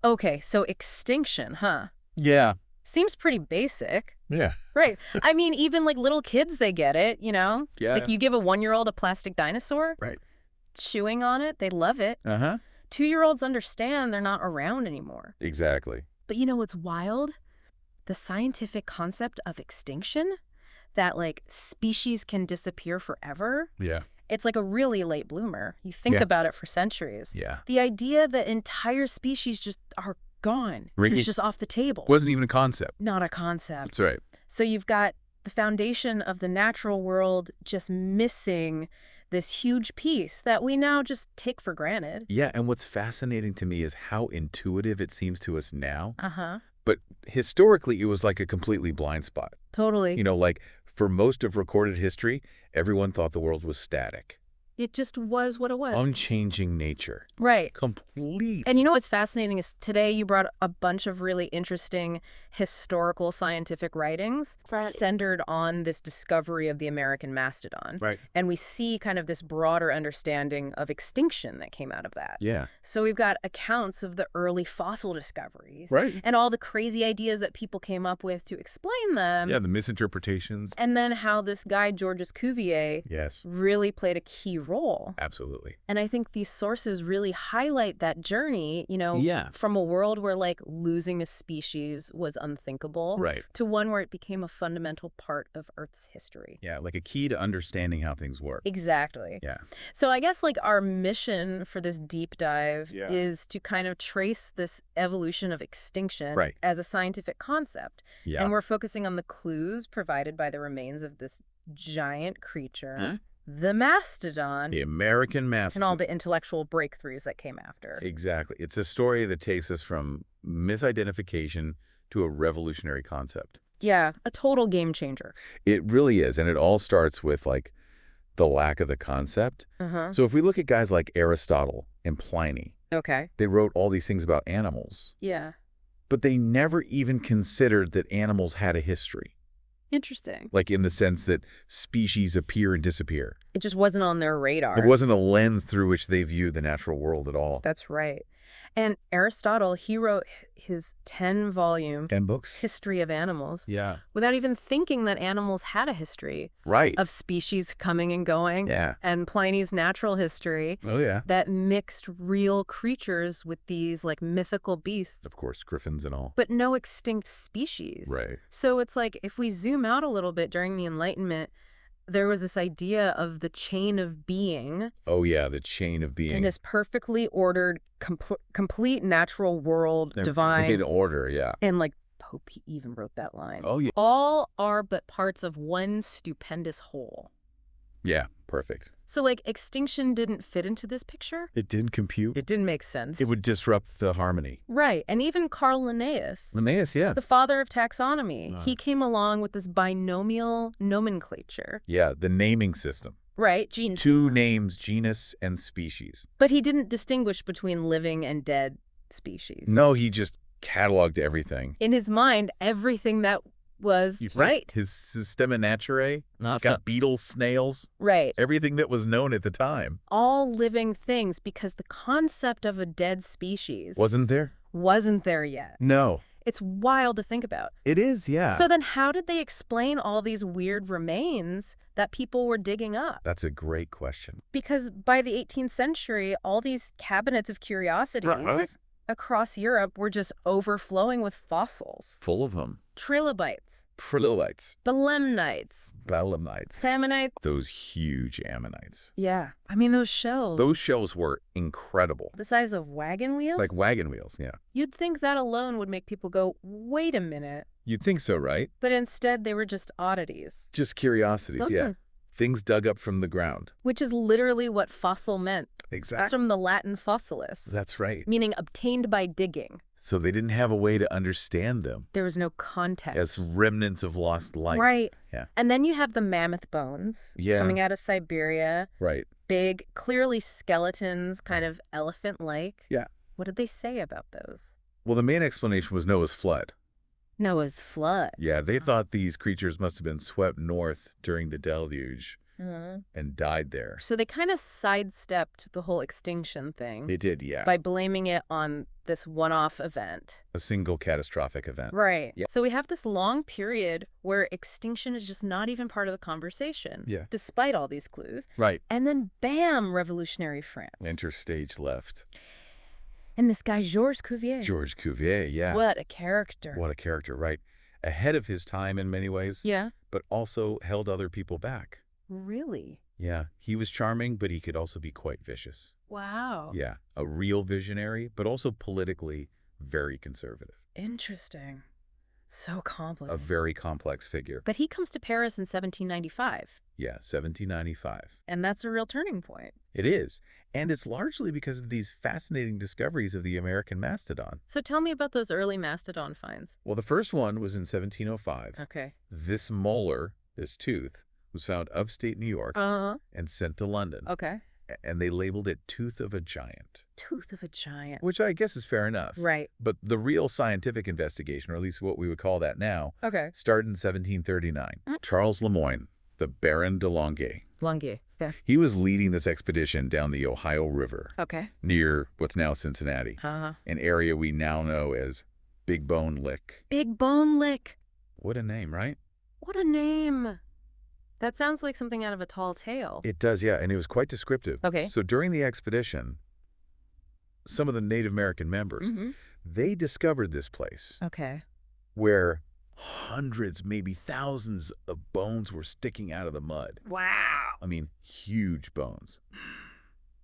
Okay, so extinction, huh? Yeah. Seems pretty basic. Yeah. Right. I mean, even like little kids, they get it, you know? Like Yeah. you give a 1-year-old a plastic dinosaur, Right. chewing on it, they love it. Uh-huh. 2-year-olds understand they're not around anymore. Exactly. But you know what's wild? The scientific concept of extinction, that like species can disappear forever. Yeah. It's like a really late bloomer. You think Yeah. about it for centuries. Yeah. The idea that entire species just are gone. Right. It's just off the table. Wasn't even a concept. Not a concept. That's right. So you've got the foundation of the natural world just missing this huge piece that we now just take for granted. Yeah, and what's fascinating to me is how intuitive it seems to us now. Uh-huh. But historically, it was like a completely blind spot. Totally. You know, like for most of recorded history, everyone thought the world was static. It just was what it was. Unchanging nature. Right. Complete. And you know what's fascinating is today you brought a bunch of really interesting historical scientific writings centered on this discovery of the American mastodon. Right. And we see kind of this broader understanding of extinction that came out of that. Yeah. So we've got accounts of the early fossil discoveries. Right. And all the crazy ideas that people came up with to explain them. Yeah, the misinterpretations. And then how this guy, Georges Cuvier, Yes. really played a key role. Absolutely. And I think these sources really highlight that journey, you know, Yeah. from a world where like losing a species was unthinkable Right. to one where it became a fundamental part of Earth's history. Yeah, like a key to understanding how things work. Exactly. Yeah. So I guess like our mission for this deep dive Yeah. is to kind of trace this evolution of extinction Right. as a scientific concept. Yeah. And we're focusing on the clues provided by the remains of this giant creature, Huh? the mastodon, The American and Mastodon. all the intellectual breakthroughs that came after. Exactly. It's a story that takes us from misidentification to a revolutionary concept. Yeah, a total game changer. It really is. And it all starts with, like, the lack of the concept. Uh-huh. So if we look at guys like Aristotle and Pliny, Okay. they wrote all these things about animals, Yeah. but they never even considered that animals had a history, Interesting. like in the sense that species appear and disappear. It just wasn't on their radar. It wasn't a lens through which they viewed the natural world at all. That's right. And Aristotle, he wrote his 10-volume 10 books? History of Animals Yeah. without even thinking that animals had a history Right. of species coming and going. Yeah. And Pliny's natural history Oh, yeah. that mixed real creatures with these like mythical beasts, Of course, griffins and all. but no extinct species. Right. So it's like if we zoom out a little bit during the Enlightenment, there was this idea of the chain of being Oh, yeah, the chain of being. in this perfectly ordered, complete natural world, divine, In order, yeah. and like Pope even wrote that line. Oh, yeah. All are but parts of one stupendous whole. Yeah, perfect. So like extinction didn't fit into this picture? It didn't compute. It didn't make sense. It would disrupt the harmony. Right. And even Carl Linnaeus, Linnaeus, yeah. the father of taxonomy, Uh. he came along with this binomial nomenclature. Yeah, the naming system. Right. Two names, genus and species. But he didn't distinguish between living and dead species. No, he just cataloged everything. In his mind, everything that was right. His Systema Naturae got beetles, snails, Right. everything that was known at the time. All living things, because the concept of a dead species Wasn't there? wasn't there yet. No. It's wild to think about. It is, yeah. So then how did they explain all these weird remains that people were digging up? That's a great question. Because by the 18th century, all these cabinets of curiosities Right. across Europe were just overflowing with fossils. Full of them. Trilobites, Trilobite, belemnites, belemnites. salmonites. Those huge ammonites. Yeah. I mean, those shells. Those shells were incredible. The size of wagon wheels? Like wagon wheels, yeah. You'd think that alone would make people go, wait a minute. You'd think so, right? But instead, they were just oddities. Just curiosities, yeah. Mhm. Things dug up from the ground. Which is literally what fossil meant. It's Exactly. from the Latin fossilis, That's right. meaning obtained by digging. So they didn't have a way to understand them There was no context. as remnants of lost life. Right. Yeah. And then you have the mammoth bones Yeah. coming out of Siberia. Right. Big, clearly skeletons, kind of elephant-like. Yeah. What did they say about those? Well, the main explanation was Noah's flood. Noah's flood. Yeah, they thought these creatures must have been swept north during the deluge and died there. So they kind of sidestepped the whole extinction thing. They did, yeah. By blaming it on this one-off event. A single catastrophic event. Right. Yeah. So we have this long period where extinction is just not even part of the conversation. Yeah. Despite all these clues. Right. And then, bam, revolutionary France. Enter stage left. And this guy, Georges Cuvier. Georges Cuvier, yeah. What a character. What a character, right. Ahead of his time in many ways. Yeah. But also held other people back. Really? Yeah. He was charming, but he could also be quite vicious. Wow. Yeah. A real visionary, but also politically very conservative. Interesting. So complicated. A very complex figure. But he comes to Paris in 1795. Yeah, 1795. And that's a real turning point. It is. And it's largely because of these fascinating discoveries of the American mastodon. So tell me about those early mastodon finds. Well, the first one was in 1705. Okay. This molar, this tooth, was found upstate New York and sent to London. Okay. And they labeled it Tooth of a Giant. Tooth of a giant. Which I guess is fair enough. Right. But the real scientific investigation, or at least what we would call that now, started in 1739. Charles Lemoyne, the Baron de Longueuil. Longueuil. Yeah. He was leading this expedition down the Ohio River. Okay. Near what's now Cincinnati. An area we now know as Big Bone Lick. Big Bone Lick. What a name, right? What a name. That sounds like something out of a tall tale. It does, yeah, and it was quite descriptive. Okay. So during the expedition, some of the Native American members, they discovered this place. Okay. Where hundreds, maybe thousands of bones were sticking out of the mud. Wow. I mean, huge bones.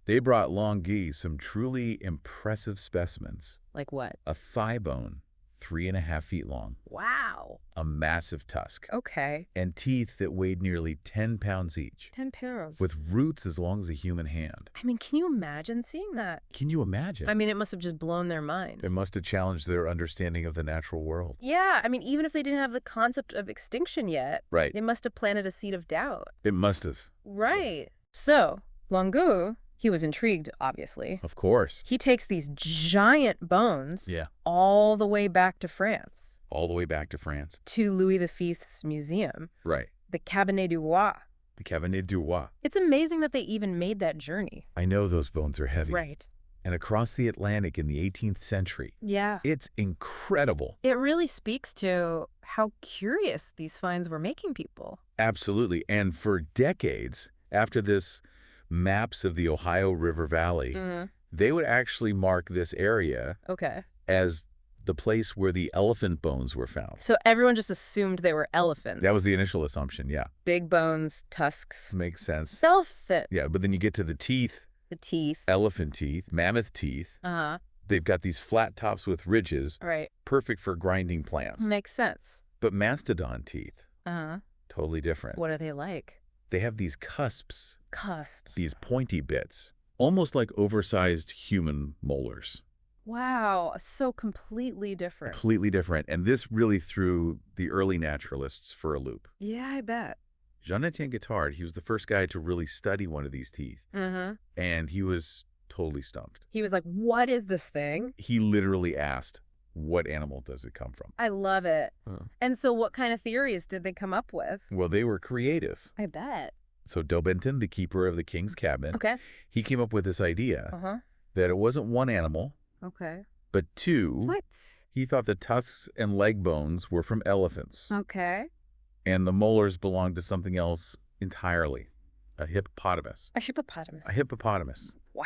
They brought Longueuil some truly impressive specimens. Like what? A thigh bone, 3.5 feet long. Wow. A massive tusk. Okay. And teeth that weighed nearly 10 pounds each. 10 pounds. With roots as long as a human hand. I mean, can you imagine seeing that? Can you imagine? I mean, it must have just blown their mind. It must have challenged their understanding of the natural world. Yeah, I mean, even if they didn't have the concept of extinction yet, right, it must have planted a seed of doubt. It must have. Right. So, Longueuil, he was intrigued, obviously. Of course. He takes these giant bones all the way back to France. All the way back to France. To Louis V's museum. Right. The Cabinet du Roi. The Cabinet du Roi. It's amazing that they even made that journey. I know those bones are heavy. Right. And across the Atlantic in the 18th century. Yeah. It's incredible. It really speaks to how curious these finds were making people. Absolutely. And for decades after this, maps of the Ohio River Valley, they would actually mark this area as the place where the elephant bones were found. So everyone just assumed they were elephants. That was the initial assumption, yeah. Big bones, tusks. Makes sense. Elephant. Yeah, but then you get to the teeth. The teeth. Elephant teeth, mammoth teeth. They've got these flat tops with ridges. Right. Perfect for grinding plants. Makes sense. But mastodon teeth. Totally different. What are they like? They have these cusps. Cusps. These pointy bits. Almost like oversized human molars. Wow. So completely different. Completely different. And this really threw the early naturalists for a loop. Yeah, I bet. Jean-Étienne Guittard, he was the first guy to really study one of these teeth. And he was totally stumped. He was like, what is this thing? He literally asked, what animal does it come from? I love it. And so what kind of theories did they come up with? Well, they were creative. I bet. So Daubenton, the keeper of the king's cabinet, he came up with this idea that it wasn't one animal, but two. What? He thought the tusks and leg bones were from elephants. Okay. And the molars belonged to something else entirely, a hippopotamus. A hippopotamus. A hippopotamus. Wow.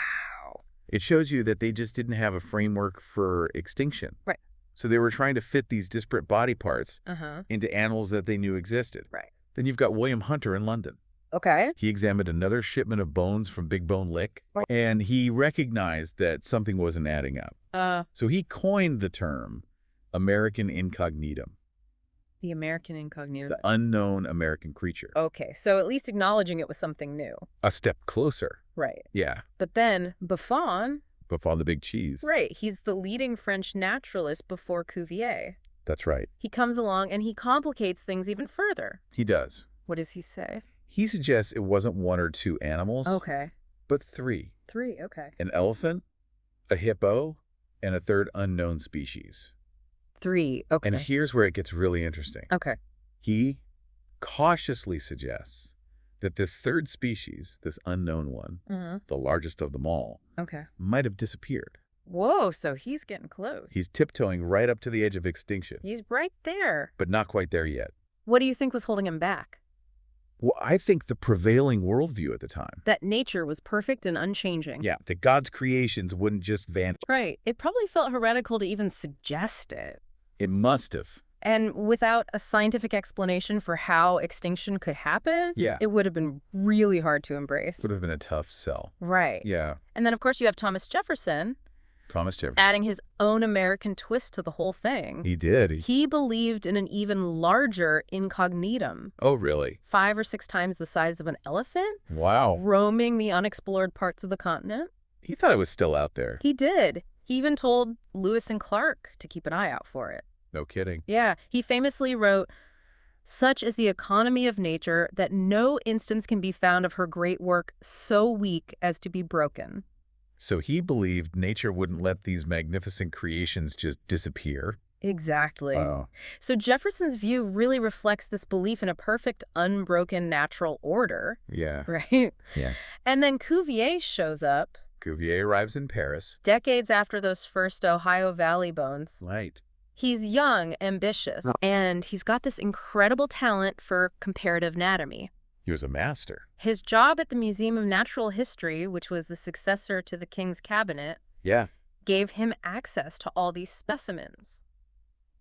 It shows you that they just didn't have a framework for extinction. Right. So they were trying to fit these disparate body parts into animals that they knew existed. Right. Then you've got William Hunter in London. Okay. He examined another shipment of bones from Big Bone Lick, and he recognized that something wasn't adding up. So he coined the term American incognitum. The American incognitum. The unknown American creature. Okay, so at least acknowledging it was something new. A step closer. Right. Yeah. But then Buffon. Buffon the Big Cheese. Right. He's the leading French naturalist before Cuvier. That's right. He comes along and he complicates things even further. He does. What does he say? He suggests it wasn't one or two animals. Okay. But three. Three, okay. An elephant, a hippo, and a third unknown species. Three, okay. And here's where it gets really interesting. Okay. He cautiously suggests that this third species, this unknown one, the largest of them all, might have disappeared. Whoa, so he's getting close. He's tiptoeing right up to the edge of extinction. He's right there. But not quite there yet. What do you think was holding him back? Well, I think the prevailing worldview at the time. That nature was perfect and unchanging. Yeah, that God's creations wouldn't just vanish. Right. It probably felt heretical to even suggest it. It must have. And without a scientific explanation for how extinction could happen, it would have been really hard to embrace. Would have been a tough sell. Right. Yeah. And then, of course, you have Thomas Jefferson. Adding his own American twist to the whole thing. He did. He believed in an even larger incognitum. Oh, really? 5 or 6 times the size of an elephant. Wow. Roaming the unexplored parts of the continent. He thought it was still out there. He did. He even told Lewis and Clark to keep an eye out for it. No kidding. Yeah. He famously wrote, "Such is the economy of nature that no instance can be found of her great work so weak as to be broken." So he believed nature wouldn't let these magnificent creations just disappear. Exactly. Wow. So Jefferson's view really reflects this belief in a perfect, unbroken natural order. Yeah. Right? Yeah. And then Cuvier shows up. Cuvier arrives in Paris. Decades after those first Ohio Valley bones. Right. He's young, ambitious, and he's got this incredible talent for comparative anatomy. He was a master. His job at the Museum of Natural History, which was the successor to the King's Cabinet, gave him access to all these specimens.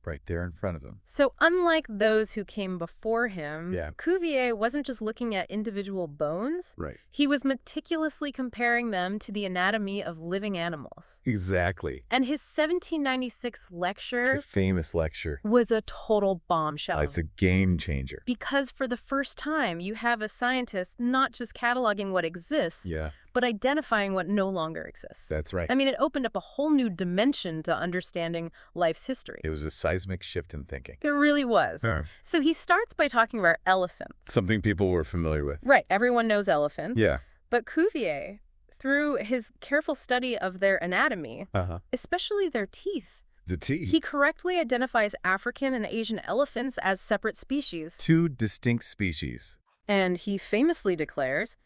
Right there in front of him. So unlike those who came before him, Yeah. Cuvier wasn't just looking at individual bones. Right. He was meticulously comparing them to the anatomy of living animals. Exactly. And his 1796 lecture, It's a famous lecture. was a total bombshell. It's a game changer. Because for the first time, you have a scientist not just cataloging what exists, Yeah. but identifying what no longer exists. That's right. I mean, it opened up a whole new dimension to understanding life's history. It was a seismic shift in thinking. It really was. Yeah. So he starts by talking about elephants. Something people were familiar with. Right. Everyone knows elephants. Yeah. But Cuvier, through his careful study of their anatomy, especially their teeth, The teeth. he correctly identifies African and Asian elephants as separate species. 2 distinct species. And he famously declares,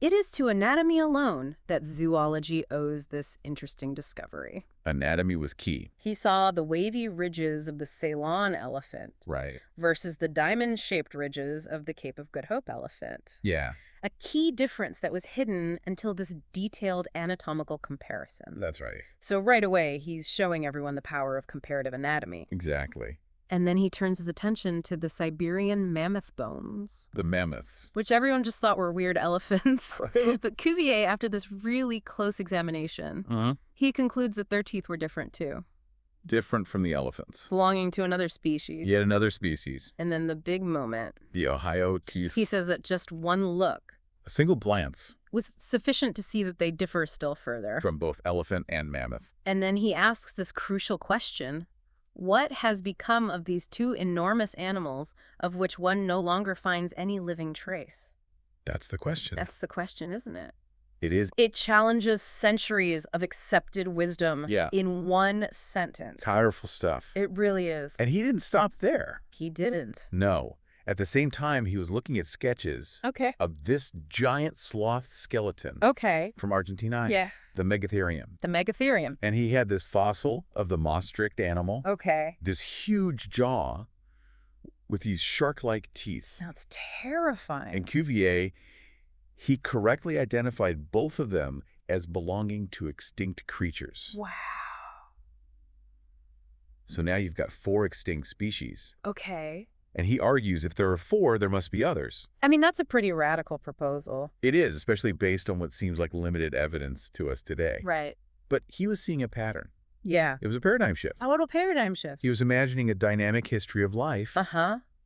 "It is to anatomy alone that zoology owes this interesting discovery." Anatomy was key. He saw the wavy ridges of the Ceylon elephant Right. versus the diamond-shaped ridges of the Cape of Good Hope elephant. Yeah. A key difference that was hidden until this detailed anatomical comparison. That's right. So right away, he's showing everyone the power of comparative anatomy. Exactly. And then he turns his attention to the Siberian mammoth bones, The mammoths. which everyone just thought were weird elephants. But Cuvier, after this really close examination, he concludes that their teeth were different too, Different from the elephants. belonging to another species. Yet another species. And then the big moment, The Ohio teeth. he says that just one look A single glance was sufficient to see that they differ still further. from both elephant and mammoth. And then he asks this crucial question: what has become of these 2 enormous animals of which one no longer finds any living trace? That's the question. That's the question, isn't it? It is. It challenges centuries of accepted wisdom Yeah. in one sentence. Powerful stuff. It really is. And he didn't stop there. He didn't. No. At the same time, he was looking at sketches Okay. of this giant sloth skeleton Okay. from Argentina. Yeah. The Megatherium. The Megatherium. And he had this fossil of the moss-strict animal. Okay. This huge jaw with these shark-like teeth. Sounds terrifying. And Cuvier, he correctly identified both of them as belonging to extinct creatures. Wow. So now you've got 4 extinct species. Okay. And he argues if there are 4, there must be others. I mean, that's a pretty radical proposal. It is, especially based on what seems like limited evidence to us today. Right. But he was seeing a pattern. Yeah. It was a paradigm shift. A little paradigm shift. He was imagining a dynamic history of life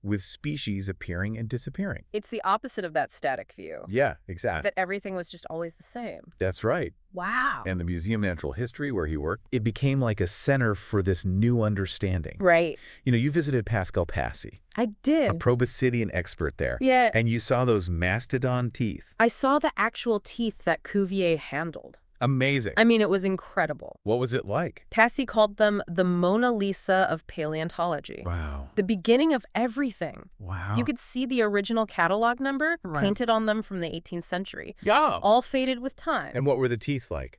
with species appearing and disappearing. It's the opposite of that static view. Yeah, exactly. That everything was just always the same. That's right. Wow. And the Museum of Natural History, where he worked, it became like a center for this new understanding. Right. You know, you visited Pascal Passy, I did. a proboscidean expert there. Yeah. And you saw those mastodon teeth. I saw the actual teeth that Cuvier handled. Amazing. I mean, it was incredible. What was it like? Tassi called them the Mona Lisa of paleontology. Wow. The beginning of everything. Wow. You could see the original catalog number painted on them from the 18th century. Yeah. All faded with time. And what were the teeth like?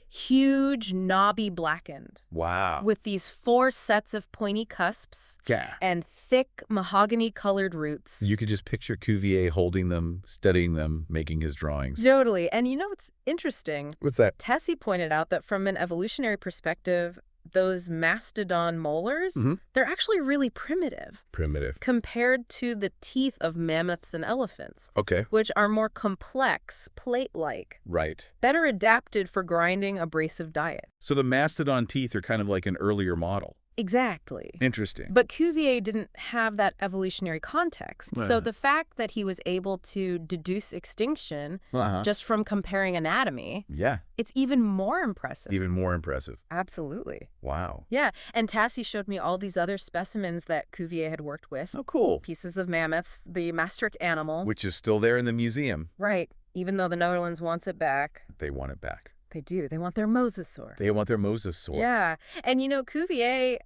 Huge, knobby, blackened. Wow. With these 4 sets of pointy cusps and thick, mahogany-colored roots. You could just picture Cuvier holding them, studying them, making his drawings. Totally. And you know what's interesting? What's that? Tassi pointed out that from an evolutionary perspective, those Mastodon molars, they're actually really primitive. Primitive. Compared to the teeth of mammoths and elephants. Okay. Which are more complex, plate-like. Right. Better adapted for grinding abrasive diet. So the mastodon teeth are kind of like an earlier model. Exactly. Interesting. But Cuvier didn't have that evolutionary context. So the fact that he was able to deduce extinction just from comparing anatomy, it's even more impressive. Even more impressive. Absolutely. Wow. Yeah. And Tassi showed me all these other specimens that Cuvier had worked with. Oh, cool. Pieces of mammoths, the Maastricht animal. Which is still there in the museum. Right. Even though the Netherlands wants it back. They want it back. They do. They want their mosasaur. They want their mosasaur. Yeah. And you know, Cuvier,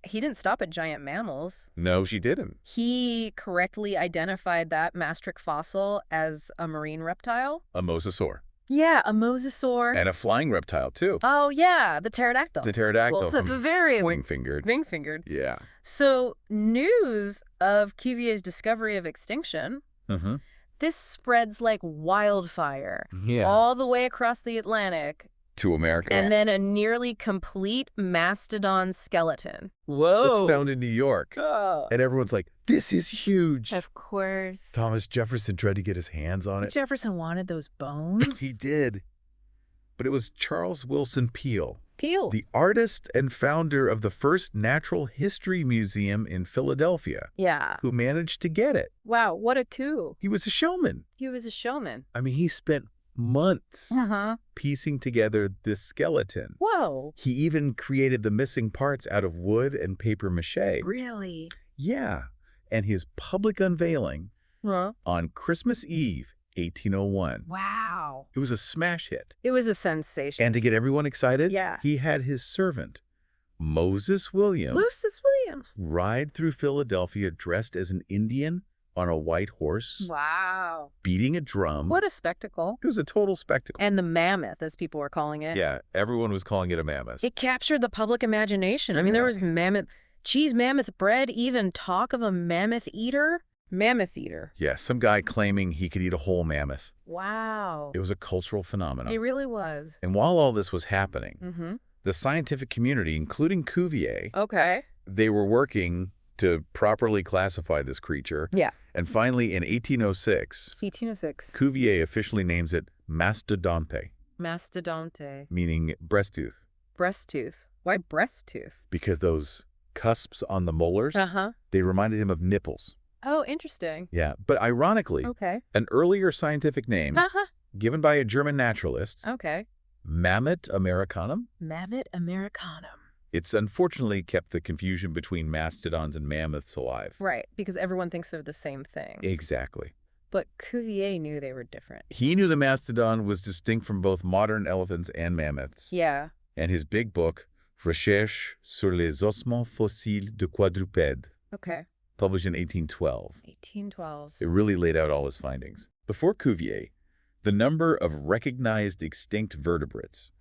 he didn't stop at giant mammals. No, she didn't. He correctly identified that Maastricht fossil as a marine reptile. A mosasaur. Yeah, a mosasaur. And a flying reptile, too. Oh, yeah, the pterodactyl. The pterodactyl. Well, the very wing-fingered. Wing-fingered. Yeah. So news of Cuvier's discovery of extinction, this spreads like wildfire all the way across the Atlantic. To America. And then a nearly complete mastodon skeleton. Whoa. It's found in New York. Oh. And everyone's like, this is huge. Of course. Thomas Jefferson tried to get his hands on it. Jefferson wanted those bones. He did. But it was Charles Wilson Peale. Peale. The artist and founder of the first natural history museum in Philadelphia. Yeah. Who managed to get it. Wow, what a coup. He was a showman. He was a showman. I mean, he spent months piecing together this skeleton. Whoa. He even created the missing parts out of wood and paper mache. Really? Yeah. And his public unveiling on Christmas Eve, 1801. Wow. It was a smash hit. It was a sensation. And to get everyone excited, yeah, he had his servant, Moses Williams, ride through Philadelphia dressed as an Indian on a white horse. Wow. Beating a drum. What a spectacle. It was a total spectacle. And the mammoth, as people were calling it. Yeah, everyone was calling it a mammoth. It captured the public imagination. I mean, there was cheese mammoth bread, even talk of a mammoth eater. Mammoth eater. Yeah, some guy claiming he could eat a whole mammoth. Wow. It was a cultural phenomenon. It really was. And while all this was happening, the scientific community, including Cuvier, they were working to properly classify this creature. Yeah. And finally, in 1806, Cuvier officially names it Mastodonte. Mastodonte. Meaning breast tooth. Breast tooth. Why breast tooth? Because those cusps on the molars, they reminded him of nipples. Oh, interesting. Yeah, but ironically, an earlier scientific name given by a German naturalist, Mammut americanum. Mammut americanum. It's unfortunately kept the confusion between mastodons and mammoths alive. Right, because everyone thinks they're the same thing. Exactly. But Cuvier knew they were different. He knew the mastodon was distinct from both modern elephants and mammoths. Yeah. And his big book, Recherches sur les ossements fossiles de quadrupèdes, published in 1812. It really laid out all his findings. Before Cuvier, the number of recognized extinct vertebrates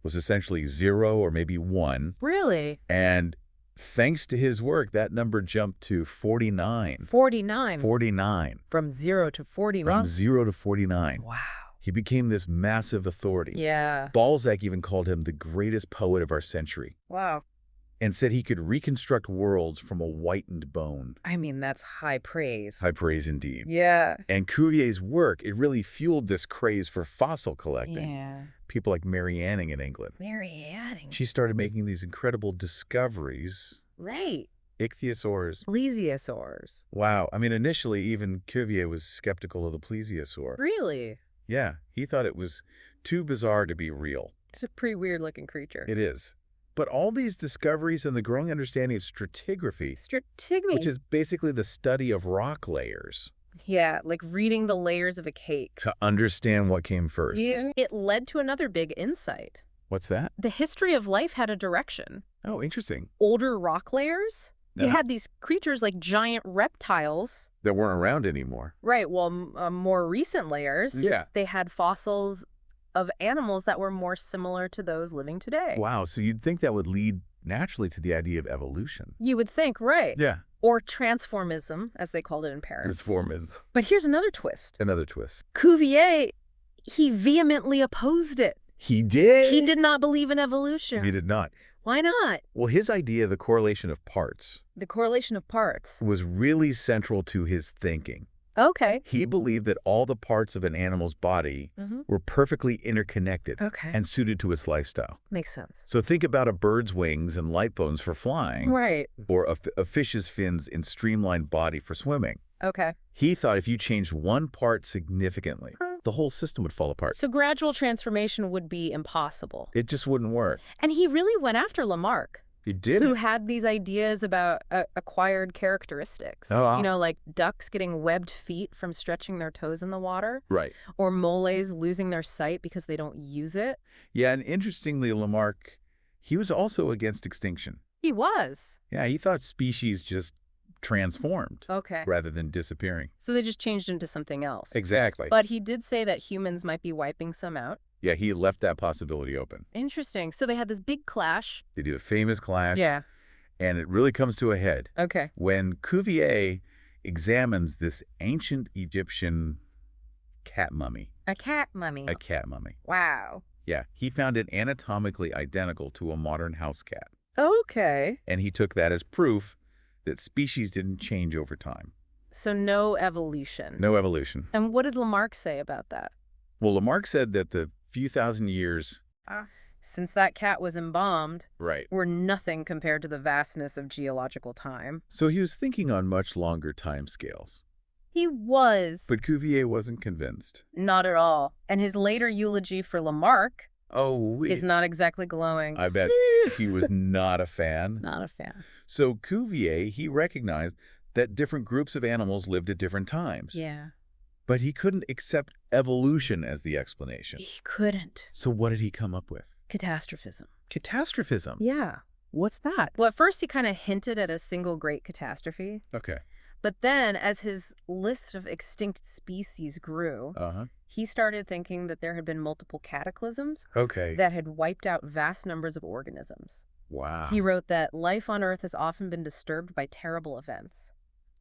was essentially 0 or maybe 1. Really? And thanks to his work, that number jumped to 49. 49? 49. From 0 to 49? From 0 to 49. Wow. He became this massive authority. Yeah. Balzac even called him the greatest poet of our century. Wow. And said he could reconstruct worlds from a whitened bone. I mean, that's high praise. High praise indeed. Yeah. And Cuvier's work, it really fueled this craze for fossil collecting. Yeah. People like Mary Anning in England. Mary Anning. She started making these incredible discoveries. Right. Ichthyosaurs. Plesiosaurs. Wow. I mean, initially, even Cuvier was skeptical of the plesiosaur. Really? Yeah. He thought it was too bizarre to be real. It's a pretty weird-looking creature. It is. But all these discoveries and the growing understanding of stratigraphy, which is basically the study of rock layers, Yeah, like reading the layers of a cake. To understand what came first. Yeah. It led to another big insight. What's that? The history of life had a direction. Oh, interesting. Older rock layers, you had these creatures like giant reptiles. That weren't around anymore. Right, well, more recent layers, they had fossils of animals that were more similar to those living today. Wow, so you'd think that would lead naturally to the idea of evolution. You would think, right. Yeah. Or transformism, as they called it in Paris. Transformism. But here's another twist. Another twist. Cuvier, he vehemently opposed it. He did? He did not believe in evolution. He did not. Why not? Well, his idea of the correlation of parts. The correlation of parts. Was really central to his thinking. Okay. He believed that all the parts of an animal's body were perfectly interconnected and suited to its lifestyle. Makes sense. So think about a bird's wings and light bones for flying. Right. Or a fish's fins and streamlined body for swimming. Okay. He thought if you changed one part significantly, the whole system would fall apart. So gradual transformation would be impossible. It just wouldn't work. And he really went after Lamarck. He did. Who had these ideas about acquired characteristics. Oh, wow. You know, like ducks getting webbed feet from stretching their toes in the water. Right. Or moles losing their sight because they don't use it. Yeah, and interestingly, Lamarck, he was also against extinction. He was. Yeah, he thought species just transformed rather than disappearing. So they just changed into something else. Exactly. But he did say that humans might be wiping some out. Yeah, he left that possibility open. Interesting. So they had this big clash. They did a famous clash. Yeah. And it really comes to a head. Okay. When Cuvier examines this ancient Egyptian cat mummy. A cat mummy. A cat mummy. Wow. Yeah, he found it anatomically identical to a modern house cat. Okay. And he took that as proof that species didn't change over time. So no evolution. No evolution. And what did Lamarck say about that? Well, Lamarck said that the few thousand years since that cat was embalmed right. were nothing compared to the vastness of geological time. So he was thinking on much longer time scales. He was. But Cuvier wasn't convinced. Not at all. And his later eulogy for Lamarck is not exactly glowing. I bet he was not a fan. Not a fan. So Cuvier, he recognized that different groups of animals lived at different times. Yeah. But he couldn't accept evolution as the explanation. He couldn't. So what did he come up with? Catastrophism. Catastrophism? Yeah. What's that? Well, at first he kind of hinted at a single great catastrophe. Okay. But then, as his list of extinct species grew, he started thinking that there had been multiple cataclysms that had wiped out vast numbers of organisms. Wow. He wrote that life on Earth has often been disturbed by terrible events.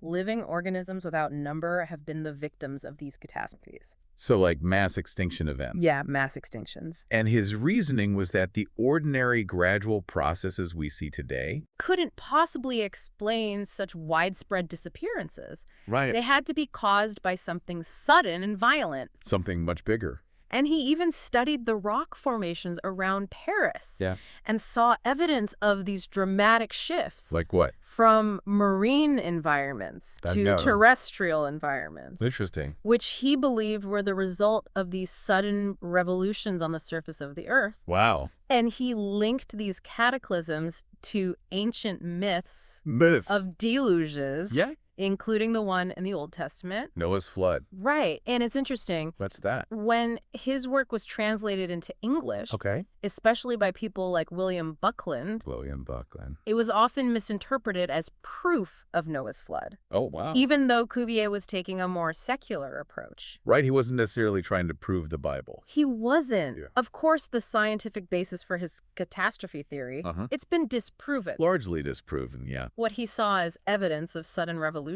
Living organisms without number have been the victims of these catastrophes. So like mass extinction events. Yeah, mass extinctions. And his reasoning was that the ordinary gradual processes we see today couldn't possibly explain such widespread disappearances. Right. They had to be caused by something sudden and violent. Something much bigger. And he even studied the rock formations around Paris. Yeah. And saw evidence of these dramatic shifts. Like what? From marine environments to terrestrial environments. Interesting. Which he believed were the result of these sudden revolutions on the surface of the Earth. Wow. And he linked these cataclysms to ancient myths. Of deluges. Yeah. Including the one in the Old Testament. Noah's flood. Right. And it's interesting. What's that? When his work was translated into English, especially by people like William Buckland, it was often misinterpreted as proof of Noah's flood. Oh, wow. Even though Cuvier was taking a more secular approach. Right. He wasn't necessarily trying to prove the Bible. He wasn't. Yeah. Of course, the scientific basis for his catastrophe theory, it's been disproven. Largely disproven, yeah. What he saw as evidence of sudden revolutions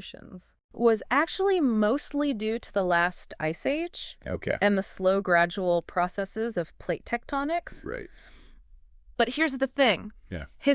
was actually mostly due to the last ice age and the slow gradual processes of plate tectonics. Right. But here's the thing. Yeah. His